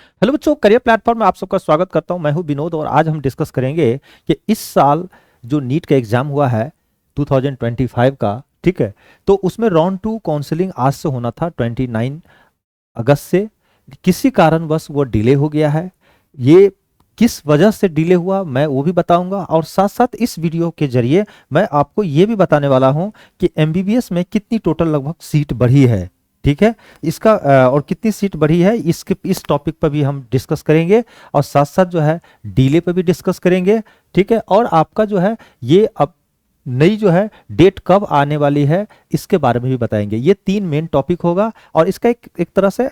Hello बच्चों, career platform में आप सबका स्वागत करता हूं। मैं हूं विनोद और आज हम डिस्कस करेंगे कि इस साल जो नीट का एग्जाम हुआ है 2025 का, ठीक है, तो उसमें राउंड टू काउंसलिंग आज से होना था 29 अगस्त से। किसी कारणवश वो डिले हो गया है। ये किस वजह से डिले हुआ मैं वो भी बताऊंगा और साथ साथ इस वीडियो के जरिए मैं आपको ये भी बताने वाला हूं कि एमबीबीएस में कितनी टोटल लगभग सीट बढ़ी है। ठीक है, इसका और कितनी सीट बढ़ी है इसके इस टॉपिक पर भी हम डिस्कस करेंगे और साथ साथ जो है डिले पर भी डिस्कस करेंगे। ठीक है, और आपका जो है ये अब नई जो है डेट कब आने वाली है इसके बारे में भी बताएंगे। ये तीन मेन टॉपिक होगा और इसका एक तरह से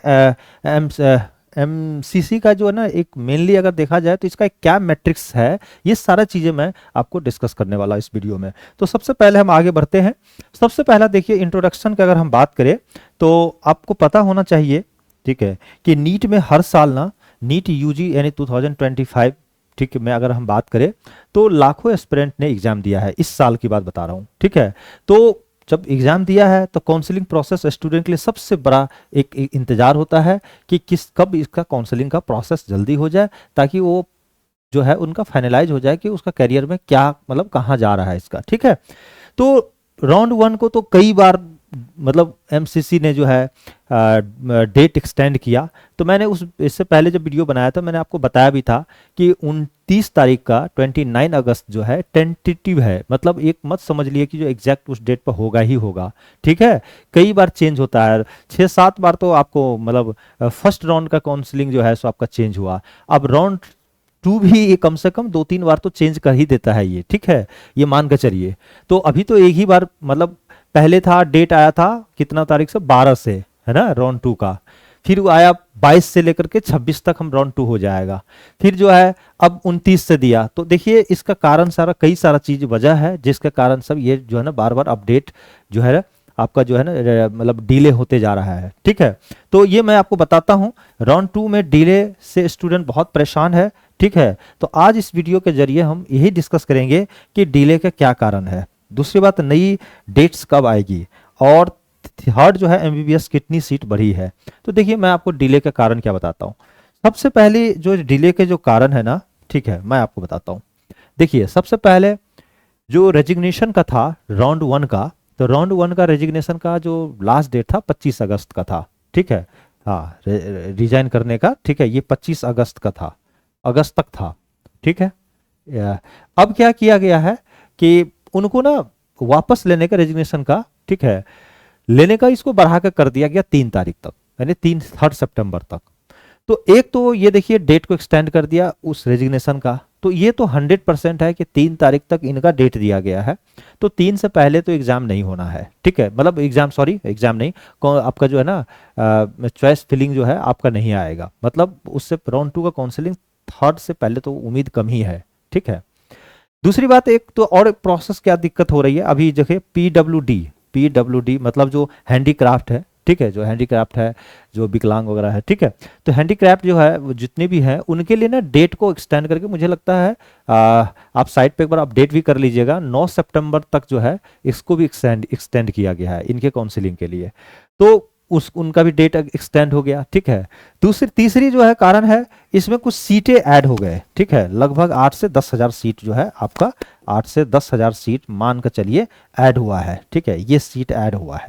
एमसीसी का जो है ना, एक मेनली अगर देखा जाए तो इसका एक क्या मैट्रिक्स है, ये सारा चीज़ें मैं आपको डिस्कस करने वाला इस वीडियो में। तो सबसे पहले हम आगे बढ़ते हैं। सबसे पहला देखिए, इंट्रोडक्शन का अगर हम बात करें तो आपको पता होना चाहिए, ठीक है, कि नीट में हर साल ना नीट यूजी यानी 2025, ठीक है, में अगर हम बात करें तो लाखों एस्पिरेंट ने एग्जाम दिया है। इस साल की बात बता रहा हूँ, ठीक है। तो जब एग्जाम दिया है तो काउंसलिंग प्रोसेस स्टूडेंट के लिए सबसे बड़ा एक इंतजार होता है कि कब इसका काउंसलिंग का प्रोसेस जल्दी हो जाए ताकि वो जो है उनका फाइनलाइज हो जाए कि उसका करियर में क्या मतलब कहाँ जा रहा है इसका। ठीक है, तो राउंड वन को तो कई बार मतलब एमसीसी ने जो है डेट एक्सटेंड किया। तो मैंने इससे पहले जब वीडियो बनाया था मैंने आपको बताया भी था कि 29 तारीख का 29 अगस्त जो है टेंटेटिव है, मतलब एक मत समझ लिए कि जो एग्जैक्ट उस डेट पर होगा ही होगा। ठीक है, कई बार चेंज होता है, 6-7 बार तो आपको मतलब फर्स्ट राउंड का काउंसलिंग जो है सो आपका चेंज हुआ। अब राउंड टू भी ये कम से कम 2-3 बार तो चेंज कर ही देता है ये, ठीक है, ये मान कर चलिए। तो अभी तो एक ही बार मतलब पहले था, डेट आया था कितना तारीख से, 12 से, है ना, राउंड टू का। फिर वो आया 22 से लेकर के 26 तक हम राउंड टू हो जाएगा। फिर जो है अब 29 से दिया। तो देखिए इसका कारण सारा कई सारा चीज वजह है जिसके कारण सब ये जो है ना बार बार अपडेट जो है आपका जो है ना मतलब डिले होते जा रहा है। ठीक है, तो ये मैं आपको बताता हूँ, राउंड टू में डिले से स्टूडेंट बहुत परेशान है। ठीक है, तो आज इस वीडियो के जरिए हम यही डिस्कस करेंगे कि डिले का क्या कारण है। दूसरी बात, नई डेट्स कब आएगी, और थर्ड जो है एमबीबीएस कितनी सीट बढ़ी है। तो देखिए मैं आपको डिले का कारण क्या बताता हूँ। सबसे पहले जो डिले के जो कारण है ना, ठीक है, मैं आपको बताता हूँ। देखिए सबसे पहले जो रेजिग्नेशन का था राउंड वन का, तो राउंड वन का रेजिग्नेशन का जो लास्ट डेट था 25 अगस्त का था। ठीक है, हाँ, रिजाइन करने का, ठीक है, ये 25 अगस्त का था, अगस्त तक था। ठीक है, अब क्या किया गया है कि उनको ना वापस लेने का रेजिग्नेशन का, ठीक है, लेने का इसको बढ़ा कर दिया गया 3 तारीख तक, यानी 3 सितंबर तक। तो एक तो ये देखिए डेट को एक्सटेंड कर दिया उस रेजिग्नेशन का, तो ये तो 100% है कि 3 तारीख तक इनका डेट दिया गया है। तो 3 से पहले तो एग्जाम नहीं होना है। ठीक है, मतलब एग्जाम, सॉरी एग्जाम नहीं, आपका जो है ना चॉइस फिलिंग जो है आपका नहीं आएगा, मतलब उससे राउंड टू का काउंसलिंग थर्ड से पहले तो उम्मीद कम ही है। ठीक है, दूसरी बात, एक तो और प्रोसेस क्या दिक्कत हो रही है अभी देखिए, पीडब्ल्यूडी मतलब जो हैंडीक्राफ्ट है, ठीक है, जो हैंडीक्राफ्ट है, जो विकलांग वगैरह है, ठीक है, तो हैंडीक्राफ्ट जो है वो जितने भी हैं उनके लिए ना डेट को एक्सटेंड करके मुझे लगता है आप साइट पे एक बार अपडेट भी कर लीजिएगा, 9 सितंबर तक जो है इसको भी एक्सटेंड किया गया है इनके काउंसिलिंग के लिए। तो उस उनका भी डेट एक्सटेंड हो गया। ठीक है, तीसरी जो है कारण है, इसमें कुछ सीटें ऐड हो गए। ठीक है, लगभग 8 से 10 हजार सीट जो है आपका, 8 से 10 हजार सीट मान कर चलिए ऐड हुआ है। ठीक है, ये सीट ऐड हुआ है।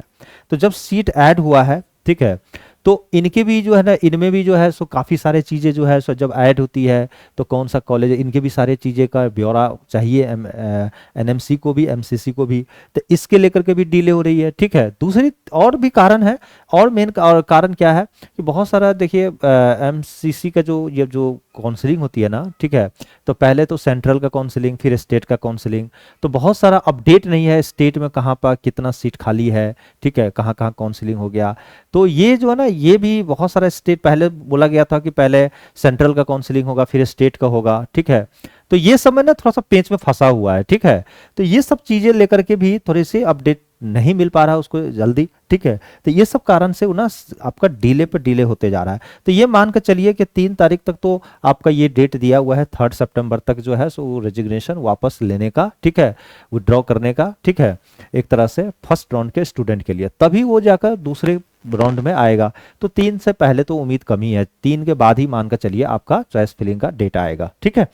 तो जब सीट ऐड हुआ है, ठीक है, तो इनके भी जो है ना, इनमें भी जो है सो काफ़ी सारे चीज़ें जो है सो जब ऐड होती है तो कौन सा कॉलेज है, इनके भी सारे चीज़ें का ब्यौरा चाहिए एनएमसी को भी, एमसीसी को भी, तो इसके लेकर के भी डिले हो रही है। ठीक है, दूसरी और भी कारण है, और मेन कारण क्या है कि बहुत सारा देखिए एमसीसी का जो ये जो काउंसलिंग होती है ना, ठीक है, तो पहले तो सेंट्रल का काउंसलिंग, फिर स्टेट का काउंसलिंग, तो बहुत सारा अपडेट नहीं है स्टेट में कहाँ पर कितना सीट खाली है, ठीक है, कहाँ कहाँ काउंसलिंग हो गया। तो ये जो है ना, ये भी बहुत सारा स्टेट, पहले बोला गया था कि पहले सेंट्रल का काउंसलिंग होगा फिर स्टेट का होगा। ठीक है, तो ये सब में ना थोड़ा सा पेंच में फंसा हुआ है। ठीक है, तो ये सब चीज़ें लेकर के भी थोड़ी सी अपडेट नहीं मिल पा रहा है उसको जल्दी। ठीक है, तो ये सब कारण से ना आपका डिले पे डिले होते जा रहा है। तो ये मान कर चलिए कि 3 तारीख तक तो आपका ये डेट दिया हुआ है, 3 सितंबर तक जो है सो रेजिग्नेशन वापस लेने का, ठीक है, विड्रॉ करने का। ठीक है, एक तरह से फर्स्ट राउंड के स्टूडेंट के लिए, तभी वो जाकर दूसरे राउंड में आएगा। तो 3 से पहले तो उम्मीद कम ही है, 3 के बाद ही मान कर चलिए आपका चॉइस फिलिंग का डेट आएगा। ठीक है,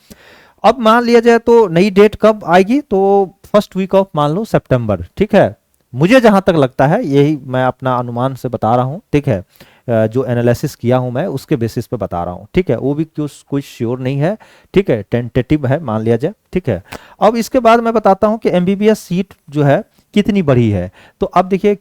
अब मान लिया जाए तो नई डेट कब आएगी, तो फर्स्ट वीक ऑफ मान लो सितंबर। ठीक है, मुझे जहां तक लगता है, यही मैं अपना अनुमान से बता रहा हूं। ठीक है, जो एनालिसिस किया हूं मैं उसके बेसिस पे बता रहा हूं। ठीक है, वो भी कोई श्योर नहीं है। ठीक है, टेंटेटिव है मान लिया जाए। ठीक है, अब इसके बाद मैं बताता हूं कि एमबीबीएस सीट जो है कितनी बड़ी है। तो अब देखिए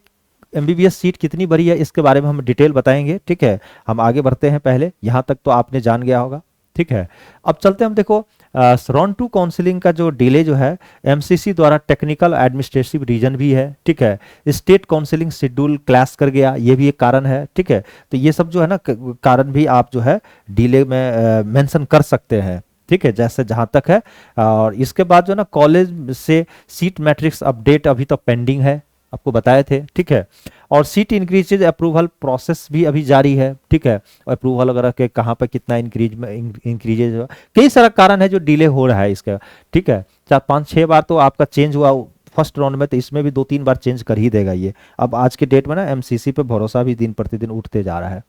एमबीबीएस सीट कितनी बड़ी है इसके बारे में हम डिटेल बताएंगे। ठीक है, हम आगे बढ़ते हैं, पहले यहां तक तो आपने जान गया होगा। ठीक है, अब चलते हैं हम, देखो राउंड 2 काउंसलिंग का जो डिले जो है एमसीसी द्वारा टेक्निकल एडमिनिस्ट्रेटिव रीजन भी है। ठीक है, स्टेट काउंसलिंग शेड्यूल क्लैश कर गया, ये भी एक कारण है। ठीक है, तो ये सब जो है ना कारण भी आप जो है डिले में मेंशन कर सकते हैं। ठीक है, जैसे जहां तक है। और इसके बाद जो है ना कॉलेज से सीट मैट्रिक्स अपडेट अभी तक पेंडिंग है, आपको बताए थे। ठीक है, और सीट इंक्रीजेज अप्रूवल प्रोसेस भी अभी जारी है। ठीक है, अप्रूवल वगैरह के कहाँ पर कितना इंक्रीजेज, कई सारा कारण है जो डिले हो रहा है इसका। ठीक है, 4-5-6 बार तो आपका चेंज हुआ फर्स्ट राउंड में, तो इसमें भी 2-3 बार चेंज कर ही देगा ये। अब आज के डेट में ना एमसीसी पे भरोसा भी दिन प्रतिदिन उठते जा रहा है।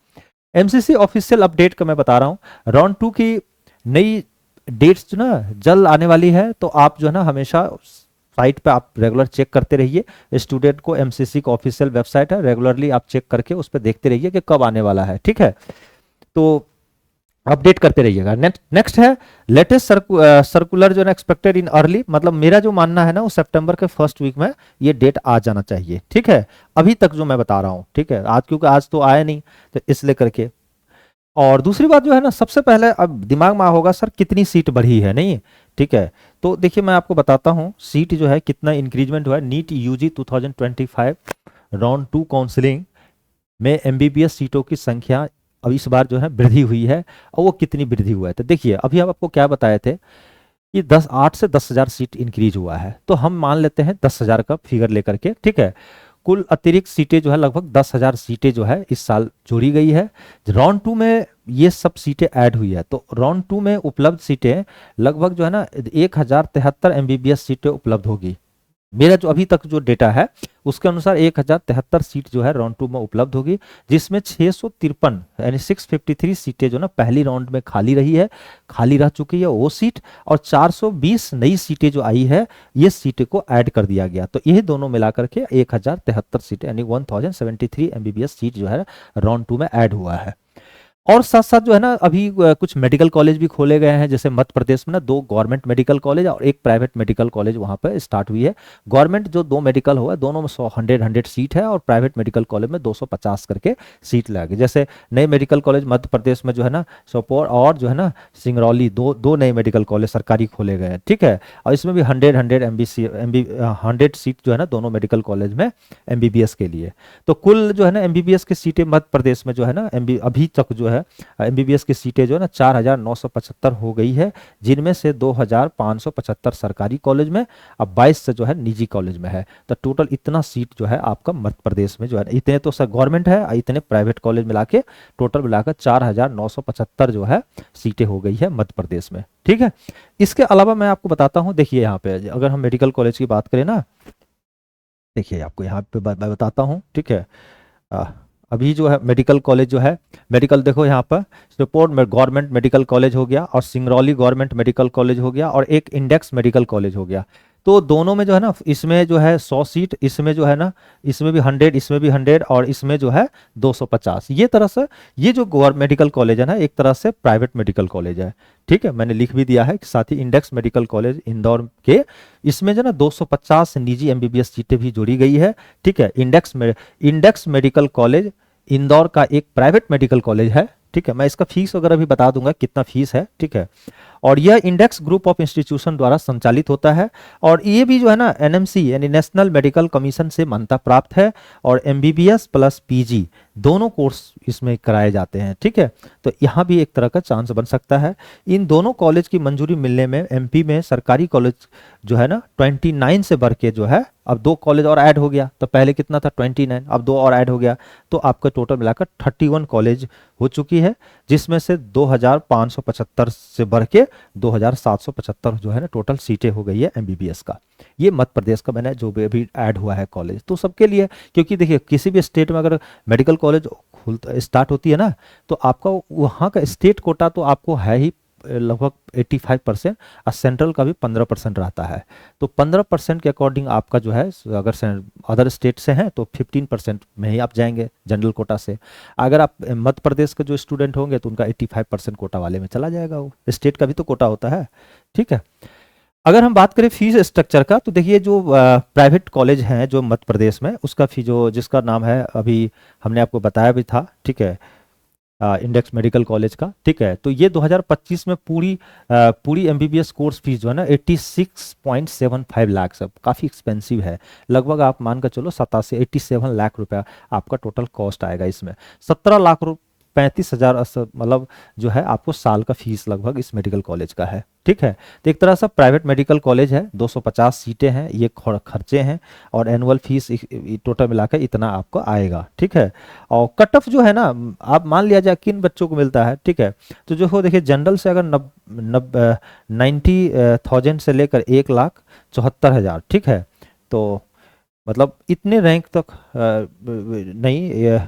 एमसीसी ऑफिशियल अपडेट का मैं बता रहा हूँ, राउंड 2 की नई डेट्स जो ना जल्द आने वाली है। तो आप जो है ना हमेशा साइट पे आप रेगुलर चेक करते रहिए। स्टूडेंट को एमसीसी का ऑफिशियल वेबसाइट है, रेगुलरली आप चेक करके उस पर देखते रहिए कि कब आने वाला है। ठीक है, तो अपडेट करते रहिएगा। नेक्स्ट है लेटेस्ट सर्कुलर जो है एक्सपेक्टेड इन अर्ली, मतलब मेरा जो मानना है ना वो सितंबर के फर्स्ट वीक में ये डेट आ जाना चाहिए। ठीक है, अभी तक जो मैं बता रहा हूँ। ठीक है, आज क्योंकि आज तो आया नहीं, तो इसलिए करके। और दूसरी बात जो है ना, सबसे पहले अब दिमाग में होगा सर कितनी सीट बढ़ी है, नहीं। ठीक है, तो देखिए मैं आपको बताता हूँ सीट जो है कितना इंक्रीजमेंट हुआ है। नीट यूजी 2025 राउंड 2 काउंसलिंग में एमबीबीएस सीटों की संख्या अब इस बार जो है वृद्धि हुई है। और वो कितनी वृद्धि हुआ है, तो देखिए अभी हम आपको क्या बताए थे कि 8 से 10,000 सीट इंक्रीज हुआ है। तो हम मान लेते हैं 10,000 का फिगर लेकर के। ठीक है, कुल अतिरिक्त सीटें जो है लगभग 10,000 सीटें जो है इस साल जोड़ी गई है। राउंड 2 में ये सब सीटें ऐड हुई है, तो राउंड 2 में उपलब्ध सीटें लगभग जो है ना 1073 एमबीबीएस सीटें उपलब्ध होगी। मेरा जो अभी तक जो डेटा है उसके अनुसार 1073 सीट जो है राउंड 2 में उपलब्ध होगी, जिसमें 653 यानी 653 सीटें जो ना पहली राउंड में खाली रही है, खाली रह चुकी है वो सीट, और 420 नई सीटें जो आई है ये सीटें को ऐड कर दिया गया। तो यही दोनों मिलाकर के 1073 सीटें यानी 1073 एमबीबीएस सीट जो है राउंड 2 में ऐड हुआ है। और साथ साथ जो है ना अभी कुछ मेडिकल कॉलेज भी खोले गए हैं, जैसे मध्य प्रदेश में ना 2 गवर्नमेंट मेडिकल कॉलेज और 1 प्राइवेट मेडिकल कॉलेज वहाँ पर स्टार्ट हुई है। गवर्नमेंट जो 2 मेडिकल हुआ है दोनों में 100 सीट है, और प्राइवेट मेडिकल कॉलेज में 250 करके सीट लगे। जैसे नए मेडिकल कॉलेज मध्य प्रदेश में जो है ना सोपोर और जो है ना सिंगरौली, दो नए मेडिकल कॉलेज सरकारी खोले गए हैं। ठीक है, और इसमें भी 100 सीट जो है ना दोनों मेडिकल कॉलेज में एमबीबीएस के लिए। तो कुल जो है ना एमबीबीएस की सीटें मध्य प्रदेश में जो है ना अभी तक जो है एमबीबीएस की सीटें जो है ना 4,975 हो गई है, जिनमें से 2,575 सरकारी कॉलेज में, अब 22 से जो है निजी कॉलेज में है। तो टोटल इतना सीट जो है आपका मध्य प्रदेश में जो है, इतने तो सर गवर्नमेंट है, इतने प्राइवेट कॉलेज मिला के टोटल मिलाकर 4,975 जो है सीटें हो गई है मध्य प्रदेश में। ठीक है, इसके अलावा मैं आपको बताता हूँ, देखिए यहाँ पे अगर हम मेडिकल कॉलेज की बात करें ना, देखिए आपको यहाँ पे बताता हूँ। ठीक है, अभी जो है मेडिकल कॉलेज जो है, मेडिकल देखो यहाँ पर सुपोर्ट में गवर्नमेंट मेडिकल कॉलेज हो गया, और सिंगरौली गवर्नमेंट मेडिकल कॉलेज हो गया, और एक इंडेक्स मेडिकल कॉलेज हो गया। तो दोनों में जो है ना इसमें जो है 100 सीट, इसमें जो है ना इसमें भी 100, इसमें भी 100, और इसमें जो है 250। ये तरह से ये जो गवर्नमेंट मेडिकल कॉलेज है ना एक तरह से प्राइवेट मेडिकल कॉलेज है। ठीक है, मैंने लिख भी दिया है कि साथ ही इंडेक्स मेडिकल कॉलेज इंदौर के, इसमें जो ना 250 निजी एमबीबीएस सीटें भी जोड़ी गई है। ठीक है, इंडेक्स मेडिकल कॉलेज इंदौर का एक प्राइवेट मेडिकल कॉलेज है। ठीक है, मैं इसका फीस वगैरह भी बता दूंगा कितना फीस है। ठीक है, और यह इंडेक्स ग्रुप ऑफ इंस्टीट्यूशन द्वारा संचालित होता है, और ये भी जो है ना एनएमसी यानी नेशनल मेडिकल कमीशन से मान्यता प्राप्त है, और एमबीबीएस प्लस पीजी दोनों कोर्स इसमें कराए जाते हैं। ठीक है, तो यहाँ भी एक तरह का चांस बन सकता है। इन दोनों कॉलेज की मंजूरी मिलने में एमपी में सरकारी कॉलेज जो है ना 29 से बढ़ के जो है अब 2 कॉलेज और ऐड हो गया। तो पहले कितना था 29, अब 2 और ऐड हो गया, तो आपका टोटल मिलाकर 31 कॉलेज हो चुकी है, जिसमें से 2,575 से बढ़ के 2775 जो है ना टोटल सीटें हो गई है एमबीबीएस का। ये मध्य प्रदेश का मैंने जो भी अभी ऐड हुआ है कॉलेज, तो सबके लिए, क्योंकि देखिए किसी भी स्टेट में अगर मेडिकल कॉलेज खुलता स्टार्ट होती है ना, तो आपका वहाँ का स्टेट कोटा तो आपको है ही लगभग 85% और सेंट्रल का भी 15% रहता है। तो 15% के अकॉर्डिंग आपका जो है, अगर अदर स्टेट से हैं तो 15% में ही आप जाएंगे जनरल कोटा से। अगर आप मध्य प्रदेश के जो स्टूडेंट होंगे तो उनका 85% कोटा वाले में चला जाएगा, वो स्टेट का भी तो कोटा होता है। ठीक है, अगर हम बात करें फीस स्ट्रक्चर का, तो देखिए जो प्राइवेट कॉलेज हैं जो मध्य प्रदेश में, उसका फी जो जिसका नाम है अभी हमने आपको बताया भी था, ठीक है, इंडेक्स मेडिकल कॉलेज का, ठीक है, तो ये 2025 में पूरी एमबीबीएस कोर्स फीस जो है ना 86.75 लाख, सब काफ़ी एक्सपेंसिव है। लगभग आप मान कर चलो 87 लाख रुपया आपका टोटल कॉस्ट आएगा इसमें। 17 लाख 35,000 मतलब जो है आपको साल का फीस लगभग इस मेडिकल कॉलेज का है। ठीक है, तो एक तरह से प्राइवेट मेडिकल कॉलेज है, 250 सीटें हैं, ये खर्चे हैं, और एनुअल फीस टोटल मिलाकर इतना आपको आएगा। ठीक है, और कट ऑफ जो है ना, आप मान लिया जाए किन बच्चों को मिलता है। ठीक है, तो जो हो देखिए जनरल से अगर 90,000 से लेकर 1,74,000, ठीक है, तो मतलब इतने रैंक तक नहीं,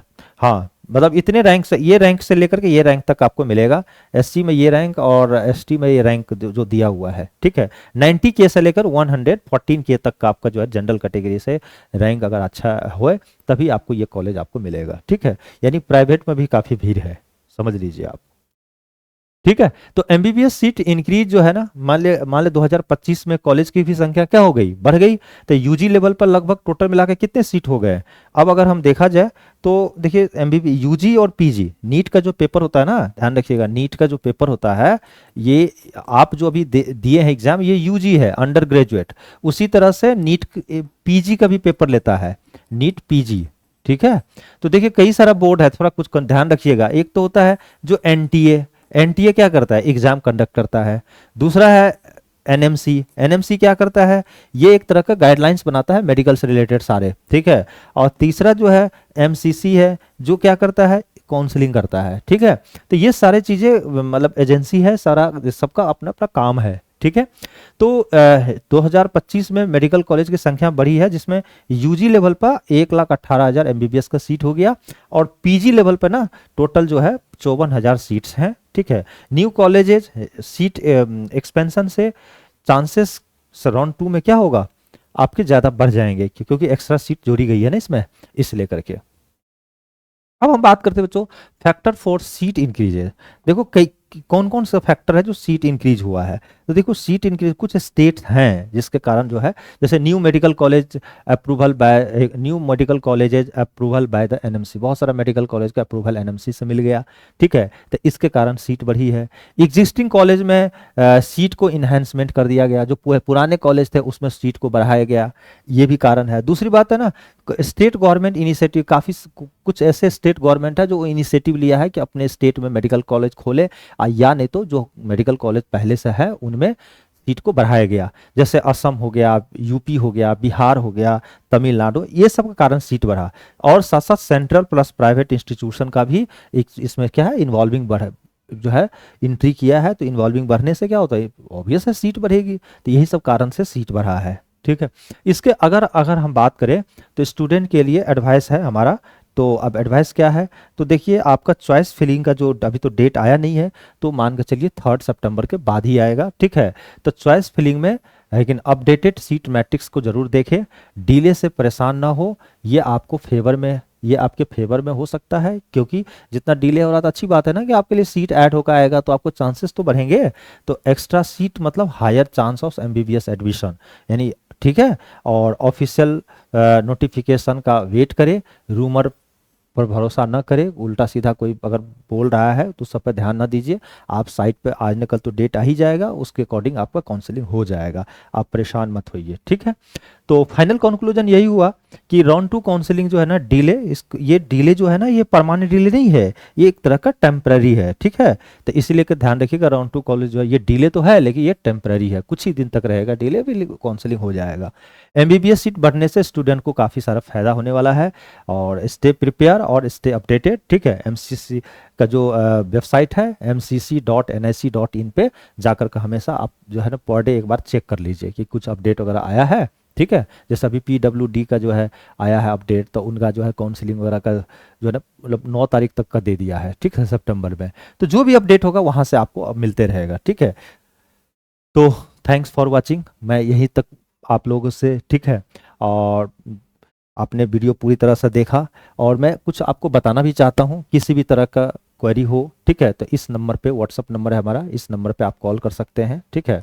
हाँ मतलब इतने रैंक से, ये रैंक से लेकर के ये रैंक तक आपको मिलेगा। एससी में ये रैंक और एसटी में ये रैंक जो दिया हुआ है। ठीक है, 90 के से लेकर 114 के तक का आपका जो है जनरल कैटेगरी से रैंक अगर अच्छा होए तभी आपको ये कॉलेज आपको मिलेगा। ठीक है, यानी प्राइवेट में भी काफ़ी भीड़ है, समझ लीजिए आप। ठीक है, तो एमबीबीएस सीट इंक्रीज जो है ना, मान ले 2025 में कॉलेज की भी संख्या क्या हो गई, बढ़ गई। तो यूजी लेवल पर लगभग टोटल मिला के कितने सीट हो गए। अब अगर हम देखा जाए तो देखिए एमबीबी यूजी और पीजी, नीट का जो पेपर होता है ना, ध्यान रखिएगा, नीट का जो पेपर होता है, ये आप जो अभी दिए हैं एग्जाम, ये यूजी है, अंडर ग्रेजुएट। उसी तरह से नीट पीजी का भी पेपर लेता है, नीट पीजी। ठीक है, तो देखिए कई सारा बोर्ड है, थोड़ा कुछ ध्यान रखिएगा। एक तो होता है जो एनटीए, एनटीए क्या करता है, एग्जाम कंडक्ट करता है। दूसरा है एनएमसी, एनएमसी क्या करता है, ये एक तरह का गाइडलाइंस बनाता है मेडिकल से रिलेटेड सारे। ठीक है, और तीसरा जो है एमसीसी है, जो क्या करता है, काउंसलिंग करता है। ठीक है, तो ये सारे चीजें मतलब एजेंसी है, सारा सबका अपना अपना काम है। ठीक है, तो 2025 में मेडिकल कॉलेज की संख्या बढ़ी है, जिसमें यूजी लेवल पर 1,18,000 एमबीबीएस का सीट हो गया, और पीजी लेवल पर ना टोटल जो है 54,000 सीट्स हैं। ठीक है, न्यू कॉलेजेस सीट एक्सपेंशन से चांसेस राउंड 2 में क्या होगा, आपके ज़्यादा बढ़ जाएंगे, क्योंकि एक्स्ट्रा सीट जोड़ी गई है ना इसमें, इस लेकर के। अब हम बात करते हैं बच्चों फैक्टर फॉर सीट इंक्रीज है। देखो कई कौन कौन सा फैक्टर है जो सीट इंक्रीज हुआ है। तो देखो सीट इंक्रीज कुछ स्टेट हैं जिसके कारण जो है, जैसे new medical college approval bye, new medical colleges approval by the NMC, बहुत सारा मेडिकल कॉलेज का अप्रूवल एनएमसी से मिल गया। ठीक है, तो इसके कारण सीट बढ़ी है। एग्जिस्टिंग कॉलेज में सीट को इन्हेंसमेंट कर दिया गया, जो पुराने कॉलेज थे उसमें सीट को बढ़ाया गया, ये भी कारण है। दूसरी बात है ना, स्टेट गवर्नमेंट इनिशिएटिव, काफ़ी कुछ ऐसे स्टेट गवर्नमेंट है जो इनिशिएटिव लिया है कि अपने स्टेट में मेडिकल कॉलेज खोले, या नहीं तो जो मेडिकल कॉलेज पहले से है उनमें सीट को बढ़ाया गया, जैसे असम हो गया, यूपी हो गया, बिहार हो गया, तमिलनाडु, ये सब के कारण सीट बढ़ा। और साथ साथ सेंट्रल प्लस प्राइवेट इंस्टीट्यूशन का भी एक इसमें क्या है, इन्वॉल्विंग बढ़ा जो है एंट्री किया है। तो इन्वॉल्विंग बढ़ने से क्या होता है, ऑब्वियस है सीट बढ़ेगी। तो यही सब कारण से सीट बढ़ा है। ठीक है, इसके अगर अगर हम बात करें तो स्टूडेंट के लिए एडवाइस है हमारा। तो अब एडवाइस क्या है, तो देखिए आपका चॉइस फिलिंग का जो अभी तो डेट आया नहीं है, तो मान के चलिए 3 सितंबर के बाद ही आएगा। ठीक है, तो चॉइस फिलिंग में लेकिन अपडेटेड सीट मैट्रिक्स को जरूर देखें, डिले से परेशान ना हो, ये आपको फेवर में, ये आपके फेवर में हो सकता है, क्योंकि जितना डिले हो रहा था, अच्छी बात है ना कि आपके लिए सीट ऐड होकर आएगा तो आपको चांसेस तो बढ़ेंगे। तो एक्स्ट्रा सीट मतलब higher chance of MBBS admission, यानी ठीक है। और ऑफिशियल नोटिफिकेशन का वेट करें, रूमर पर भरोसा न करें, उल्टा सीधा कोई अगर बोल रहा है तो सब पे ध्यान ना दीजिए। आप साइट पे आज न कल तो डेट आ ही जाएगा, उसके अकॉर्डिंग आपका काउंसलिंग हो जाएगा, आप परेशान मत होइए। ठीक है, तो फाइनल कंक्लूजन यही हुआ कि राउंड 2 काउंसलिंग जो है ना डिले, ये डिले जो है ना, ये परमानेंट डिले नहीं है, ये एक तरह का टेम्पररी है। ठीक है, तो इसीलिए का ध्यान रखिएगा, राउंड 2 कॉलेज जो है ये डिले तो है लेकिन ये टेम्पररी है, कुछ ही दिन तक रहेगा डिले, भी काउंसलिंग हो जाएगा। एमबीबीएस सीट बढ़ने से स्टूडेंट को काफ़ी सारा फायदा होने वाला है, और स्टे प्रिपेयर और स्टे अपडेटेड। ठीक है, एमसीसी का जो वेबसाइट है mcc.nic.in पे जाकर के हमेशा आप जो है ना पर डे एक बार चेक कर लीजिए कि कुछ अपडेट वगैरह आया है। ठीक है, जैसे अभी PWD का जो है आया है अपडेट, तो उनका जो है काउंसलिंग वगैरह का जो है ना मतलब 9 तारीख तक का दे दिया है। ठीक है, सितंबर में। तो जो भी अपडेट होगा वहाँ से आपको अब मिलते रहेगा। ठीक है, तो थैंक्स फॉर वाचिंग, मैं यहीं तक आप लोगों से। ठीक है, और आपने वीडियो पूरी तरह से देखा, और मैं कुछ आपको बताना भी चाहता हूँ, किसी भी तरह का क्वेरी हो, ठीक है, तो इस नंबर पे, व्हाट्सअप नंबर है हमारा, इस नंबर पे आप कॉल कर सकते हैं। ठीक है,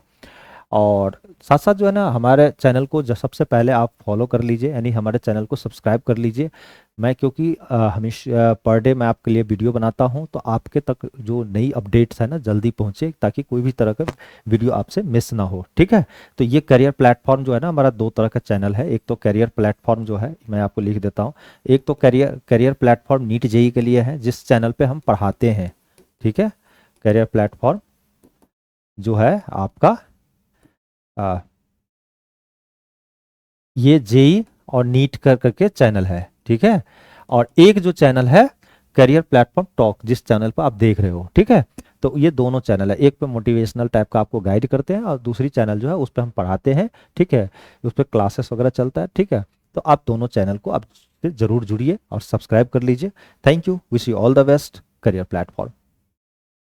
और साथ साथ जो है ना हमारे चैनल को जो सबसे पहले आप फॉलो कर लीजिए, यानी हमारे चैनल को सब्सक्राइब कर लीजिए। मैं क्योंकि हमेशा पर डे मैं आपके लिए वीडियो बनाता हूं, तो आपके तक जो नई अपडेट्स है ना जल्दी पहुंचे, ताकि कोई भी तरह का वीडियो आपसे मिस ना हो। ठीक है, तो ये करियर प्लेटफॉर्म जो है ना हमारा 2 तरह का चैनल है। एक तो करियर प्लेटफॉर्म जो है मैं आपको लिख देता हूँ, एक तो करियर प्लेटफॉर्म नीट जेई के लिए है, जिस चैनल पे हम पढ़ाते हैं। ठीक है, करियर प्लेटफॉर्म जो है आपका आ, ये जेई और नीट कर करके चैनल है। ठीक है, और एक जो चैनल है करियर प्लेटफॉर्म टॉक, जिस चैनल पर आप देख रहे हो। ठीक है, तो ये दोनों चैनल है, एक पे मोटिवेशनल टाइप का आपको गाइड करते हैं, और दूसरी चैनल जो है उस पर हम पढ़ाते हैं। ठीक है, उस पर क्लासेस वगैरह चलता है। ठीक है, तो आप दोनों चैनल को आप जरूर जुड़िए और सब्सक्राइब कर लीजिए। Thank you, wish you all the best, career platform.